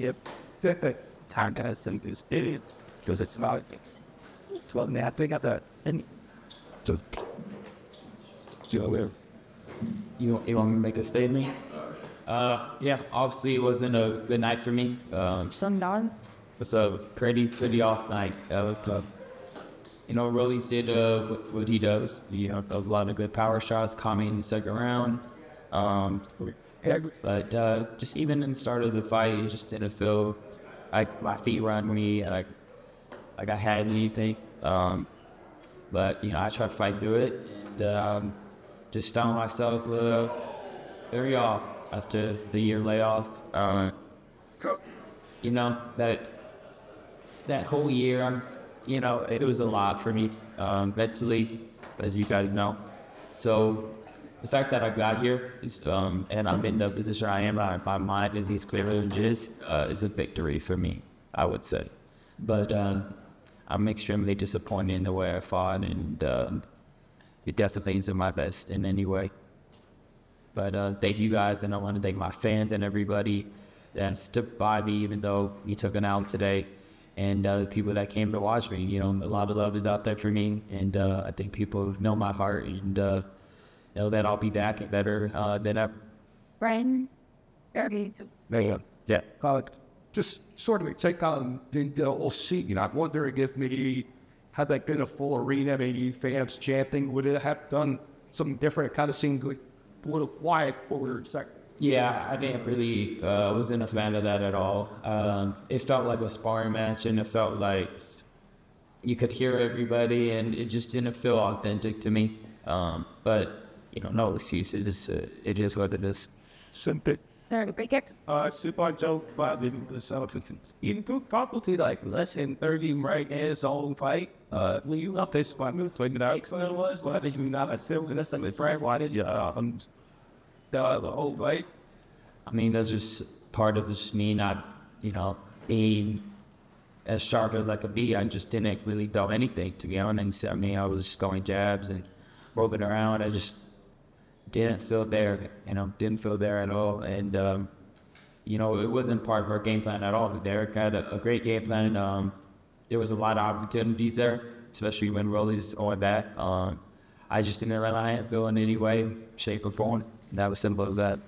if the time to some is idiot because it's about well, I think at the and just You want me to make a statement? Yeah, obviously it wasn't a good night for me. Sundown. It's a pretty off night. Rollies did what he does. A lot of good power shots, caught me in the second round. But just even in the start of the fight, it just didn't feel like my feet were under me, like I had anything. But I tried to fight through it and just found myself very off after the year layoff. That whole year, it was a lot for me mentally, as you guys know. So the fact that I got here and I'm in the position I am, my mind is as clear as it is a victory for me, I would say. But I'm extremely disappointed in the way I fought, and it definitely isn't my best in any way. But thank you guys, and I want to thank my fans and everybody that stuck by me, even though we took an out today, and the people that came to watch me. A lot of love is out there for me, and I think people know my heart, and know that I'll be back and better than ever. Brian? yeah. Just sort of take on the whole scene. I'm wondering if maybe had that been a full arena, maybe fans chanting, would it have done something different? Kind of seemed like a little quiet over a second. Yeah, I didn't really, wasn't a fan of that at all. It felt like a sparring match, and it felt like you could hear everybody, and it just didn't feel authentic to me. But, no excuses. It is what it is. Simple. Super joke about the Celtics. In good probably like less than 30 right his own fight. When you left this one, you told me that it was. Why did you not still less than the Frank? Why did you the whole fight? I mean, that's just part of just me not, being as sharp as I could be. I just didn't really throw anything, to be honest. I mean, I was just going jabs and roving around. I just didn't feel there, didn't feel there at all. And, it wasn't part of our game plan at all. Derek had a great game plan. There was a lot of opportunities there, especially when Rolly's on back. I just didn't let my hands go in any way, shape, or form. That was simple as that.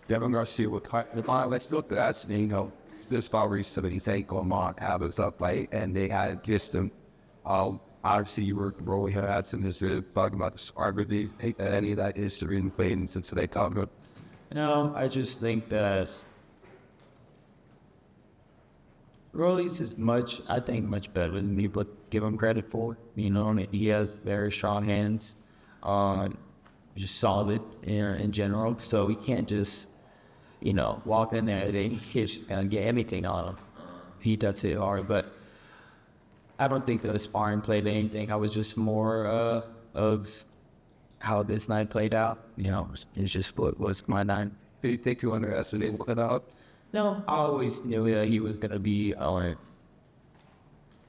Devin Garcia with let's look at that. This far recently, they going on have us up fight, and they had just them. Obviously, you were Rolly had some history talking about the Sqaure. Did you take any of that history and played in since they talked about? No, I just think that Rolly's is much better than people give him credit for. He has very strong hands, just solid in general. So he can't just, walk in there and get anything on him. He does it hard, but I don't think that the sparring played anything. I was just more of how this night played out. It's just what was my night. Did you think you underestimated it out? No, I always knew that he was going to be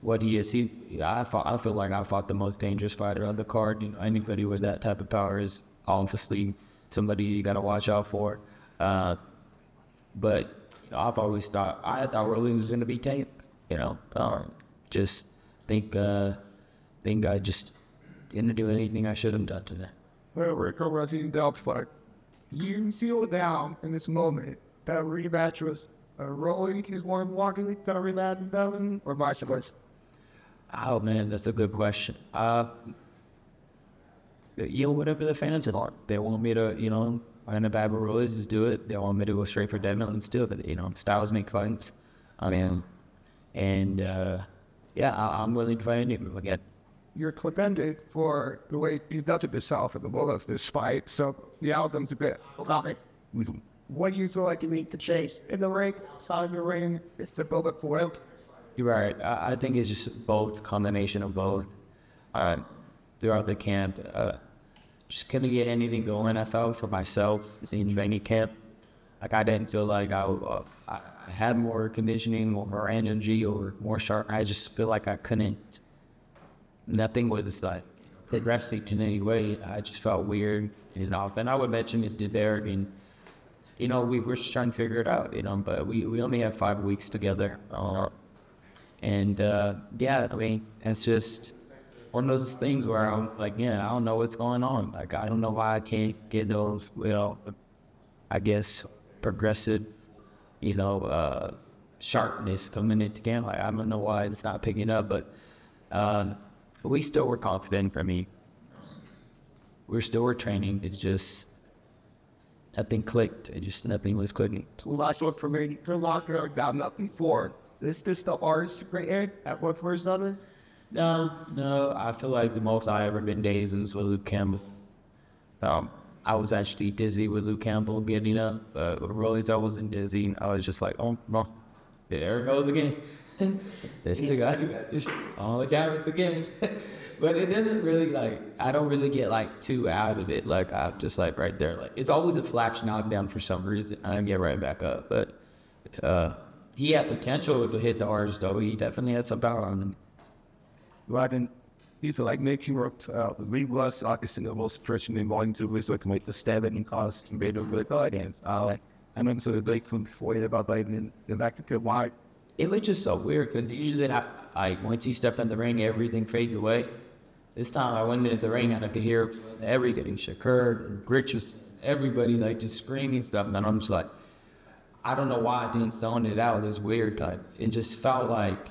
what he is. I feel like I fought the most dangerous fighter on the card. Anybody with that type of power is obviously somebody you got to watch out for. But I've always thought Rolly was going to be tamed. Just think I just didn't do anything I should have done today. Well, Rick O'Reilly Delp fight. You feel down in this moment that rematch was Rolly is one walking that rematch with Devin, or vice versa? Oh man, that's a good question. Whatever the fans want. They want me to, find a bad Rollies, just do it. They want me to go straight for Devin and still, styles make fights. I'm willing to fight anyone again. You're commended for the way you conducted yourself in the middle of this fight, so the outcome's a bit. What do you feel like you need to chase in the ring, outside the ring, is to build up for it? You're right. I think it's just both, combination of both. Throughout the camp, just couldn't get anything going. I felt for myself in training camp. Like I didn't feel like I had more conditioning or more energy or more sharp. I just feel like I couldn't. Nothing was like progressing in any way. I just felt weird and off. And I would mention it to Derek, and we were just trying to figure it out, but we only have 5 weeks together. Yeah, I mean, it's just one of those things where I'm like, yeah, I don't know what's going on. Like, I don't know why I can't get those, I guess, progressive, sharpness coming into camp. Like, I don't know why it's not picking up, but we still were confident for me. We're training. It's just nothing clicked. Nothing was clicking. Last one for me. For longer about nothing for. Is this the hardest right here at what first other? No. I feel like the most I ever been dazed is with Luke Campbell. I was actually dizzy with Luke Campbell getting up. With Rollies, I wasn't dizzy. I was just like, oh, no. There it goes again. There's the guy. All the cameras again. But it doesn't really, I don't really get, too out of it. I'm just, right there. It's always a flash knockdown for some reason. I get right back up. But he had potential to hit the hardest, though. He definitely had some power on him. Well, I didn't feel like making work. We was obviously the most stretching and wanting to was like the stabbing and cause to be really good. And I know sort of like before about the back to why. It was just so weird because usually, once he stepped in the ring, everything fades away. This time I went into the ring and I could hear everything, Shakur, Richards, everybody just screaming stuff. And I'm just like, I don't know why I didn't zone it out. It was weird. It just felt like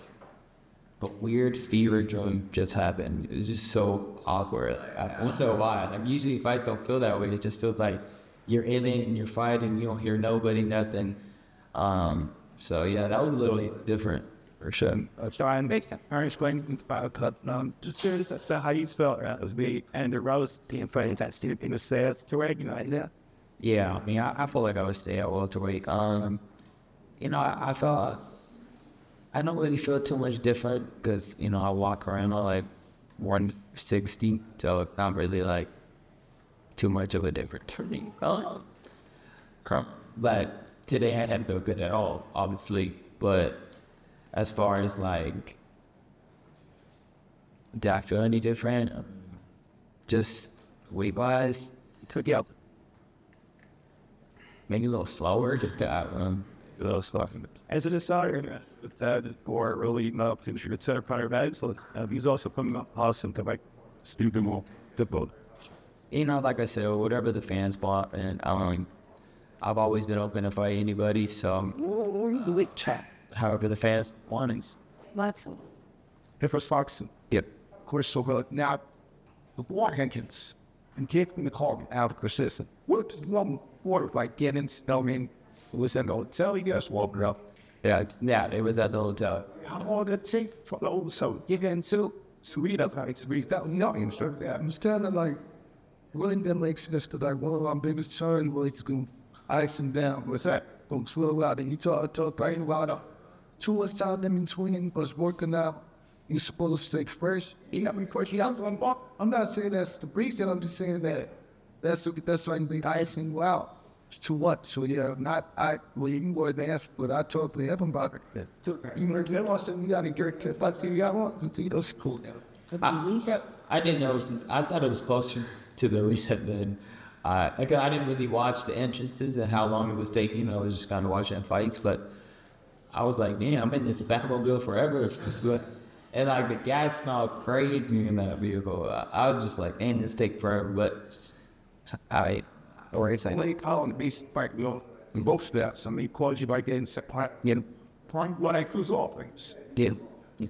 a weird fever dream just happened. It was just so awkward. I don't know why. Usually fights don't feel that way. It just feels like you're in it and you're fighting. You don't hear nobody, nothing. So yeah, that was a little different for sure. Try and make parents going about cut. Just curious as to how you felt as me and the Rose team fighting that Steve in the sales to recognize that. Yeah, I mean, I feel like I would stay at welterweight. I felt I don't really feel too much different because I walk around at 160, so it's not really too much of a difference for me. But today I didn't feel good at all, obviously. But as far as did I feel any different? Just weight wise, Took you out. maybe a little slower. Just a little slower. As a decider, or really not considered a center fire bag, so he's also coming up awesome to stupid more difficult. Like I said, whatever the fans bought, and I've always been open to fight anybody, so however the fans want it. If it's Foxen, Yep. of course, so now the war engines and keeping the call out of the system. What one water getting snowing was in the hotel, you guys walked up. Yeah, it was at the hotel. How long did it take for the old so you get into sweet up like 3,000 so that I'm standing really didn't this to one of our biggest concern was to ice and down. What's that? Go slow out and you talk brain about 2 months time in between was working out. You're supposed to take first. You got me pushing out. I'm not saying that's the reason. I'm just saying that's the icing out. To what? So yeah, not I. Well, you more than ask, but I talked to him about it. You know, you got to get to. Let's see, you got one. That's cool. I didn't know. I thought it was closer to the reset than. I didn't really watch the entrances and how long it was taking. I was just kind of watching fights, but I was like, damn, I'm in this Batmobile forever. And the gas smelled crazy in that vehicle. I was just like, man, this take forever. But Or it's like on the base fight, in both steps. I mean, calls you by getting separated. What I cruise off things. Yeah.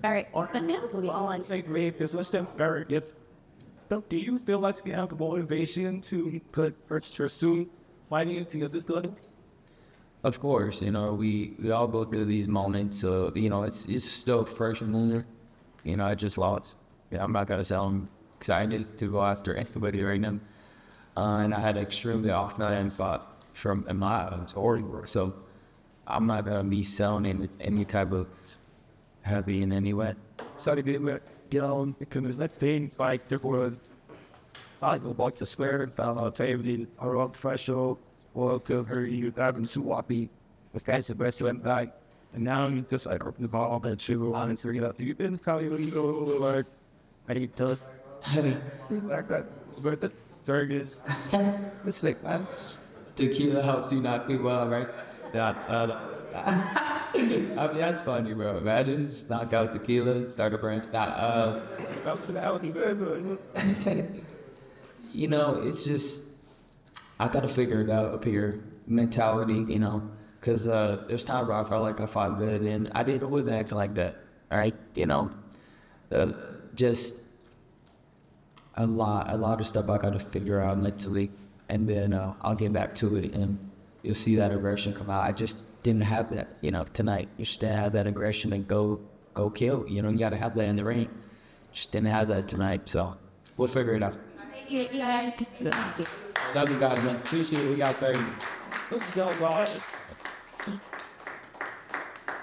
All right. I'd say is very different. Do you feel like you have the motivation to pursue fighting into this level? Of course, we all go through these moments. So, it's still fresh and lunar. I just lost. I'm not going to say I'm excited to go after anybody right now. And I had an extremely off night and thought from my order. So I'm not going to be selling any type of heavy in any way. So to get on, because that thing, there was, I go back to square and found out favorite, around professional, or to her, you having to wappy, the fancy best went back. And now you just open the ball and shoot on and figure out, you've been probably I need to like that. But the third is, it's like, man, Tequila helps you not people out, right? Yeah. I mean, that's funny, bro. Imagine just knock out tequila, start a brand. You know, it's just, I gotta figure it out up here. Mentality, you know, because there's times where I felt like I fought good and I wasn't acting like that. All right, you know, just a lot of stuff I gotta figure out mentally, and then I'll get back to it, and you'll see that aggression come out. I just didn't have that, you know, tonight. You just didn't have that aggression and go kill. You know, you gotta have that in the ring. Just didn't have that tonight, so we'll figure it out. Love you guys, man. Appreciate it. We got 30. Let's go, guys.